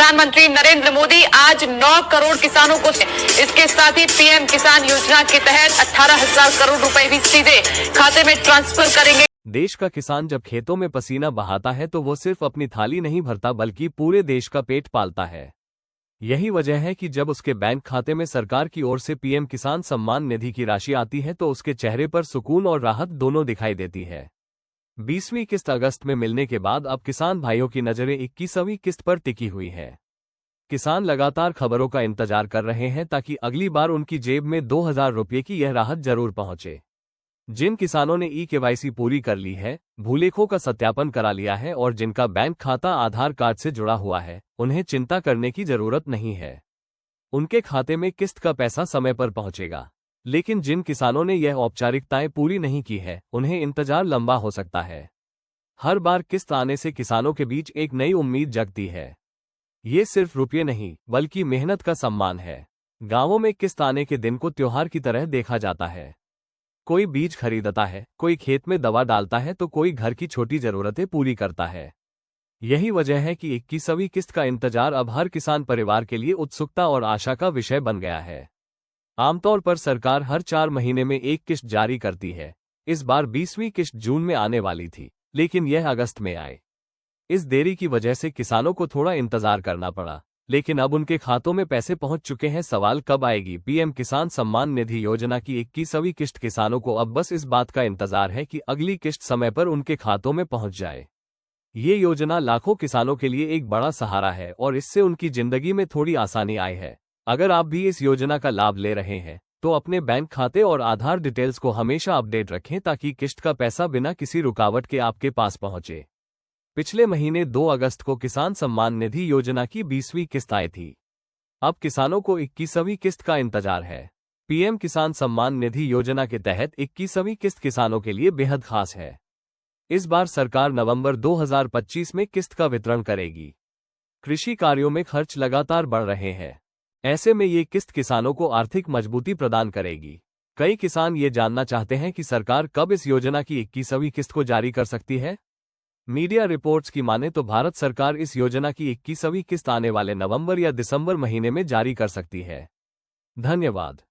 प्रधानमंत्री नरेंद्र मोदी आज 9 करोड़ किसानों को, इसके साथ ही पीएम किसान योजना के तहत 18,000 करोड़ रुपए भी सीधे खाते में ट्रांसफर करेंगे। देश का किसान जब खेतों में पसीना बहाता है तो वो सिर्फ अपनी थाली नहीं भरता बल्कि पूरे देश का पेट पालता है। यही वजह है कि जब उसके बैंक खाते में सरकार की ओर से पीएम किसान सम्मान निधि की राशि आती है तो उसके चेहरे पर सुकून और राहत दोनों दिखाई देती है। 20वीं किस्त अगस्त में मिलने के बाद अब किसान भाइयों की नजरें 21वीं किस्त पर टिकी हुई है। किसान लगातार खबरों का इंतजार कर रहे हैं ताकि अगली बार उनकी जेब में 2,000 रुपये की यह राहत जरूर पहुंचे। जिन किसानों ने ई-केवाईसी पूरी कर ली है, भूलेखों का सत्यापन करा लिया है और जिनका बैंक खाता आधार कार्ड से जुड़ा हुआ है, उन्हें चिंता करने की जरूरत नहीं है। उनके खाते में किस्त का पैसा समय पर पहुंचेगा। लेकिन जिन किसानों ने यह औपचारिकताएं पूरी नहीं की है, उन्हें इंतजार लंबा हो सकता है। हर बार किस्त आने से किसानों के बीच एक नई उम्मीद जगती है। ये सिर्फ रुपये नहीं बल्कि मेहनत का सम्मान है। गांवों में किस्त आने के दिन को त्योहार की तरह देखा जाता है। कोई बीज खरीदता है, कोई खेत में दवा डालता है तो कोई घर की छोटी जरूरतें पूरी करता है। यही वजह है कि 21वीं किस्त का इंतजार अब हर किसान परिवार के लिए उत्सुकता और आशा का विषय बन गया है। आमतौर पर सरकार हर 4 महीने में एक किस्त जारी करती है। इस बार 20वीं किस्त जून में आने वाली थी, लेकिन यह अगस्त में आए। इस देरी की वजह से किसानों को थोड़ा इंतजार करना पड़ा, लेकिन अब उनके खातों में पैसे पहुंच चुके हैं। सवाल कब आएगी पीएम किसान सम्मान निधि योजना की 21वीं किस्त? किसानों को अब बस इस बात का इंतजार है कि अगली किस्त समय पर उनके खातों में पहुंच जाए। ये योजना लाखों किसानों के लिए एक बड़ा सहारा है और इससे उनकी जिंदगी में थोड़ी आसानी आई है। अगर आप भी इस योजना का लाभ ले रहे हैं तो अपने बैंक खाते और आधार डिटेल्स को हमेशा अपडेट रखें ताकि किस्त का पैसा बिना किसी रुकावट के आपके पास पहुंचे। पिछले महीने 2 अगस्त को किसान सम्मान निधि योजना की 20वीं किस्त आई थी। अब किसानों को 21वीं किस्त का इंतजार है। पीएम किसान सम्मान निधि योजना के तहत 21वीं किस्त किसानों के लिए बेहद खास है। इस बार सरकार नवंबर 2025 में किस्त का वितरण करेगी। कृषि कार्यों में खर्च लगातार बढ़ रहे हैं। ऐसे में ये किस्त किसानों को आर्थिक मजबूती प्रदान करेगी। कई किसान ये जानना चाहते हैं कि सरकार कब इस योजना की 21वीं किस्त को जारी कर सकती है। मीडिया रिपोर्ट्स की माने तो भारत सरकार इस योजना की 21वीं किस्त आने वाले नवंबर या दिसंबर महीने में जारी कर सकती है। धन्यवाद।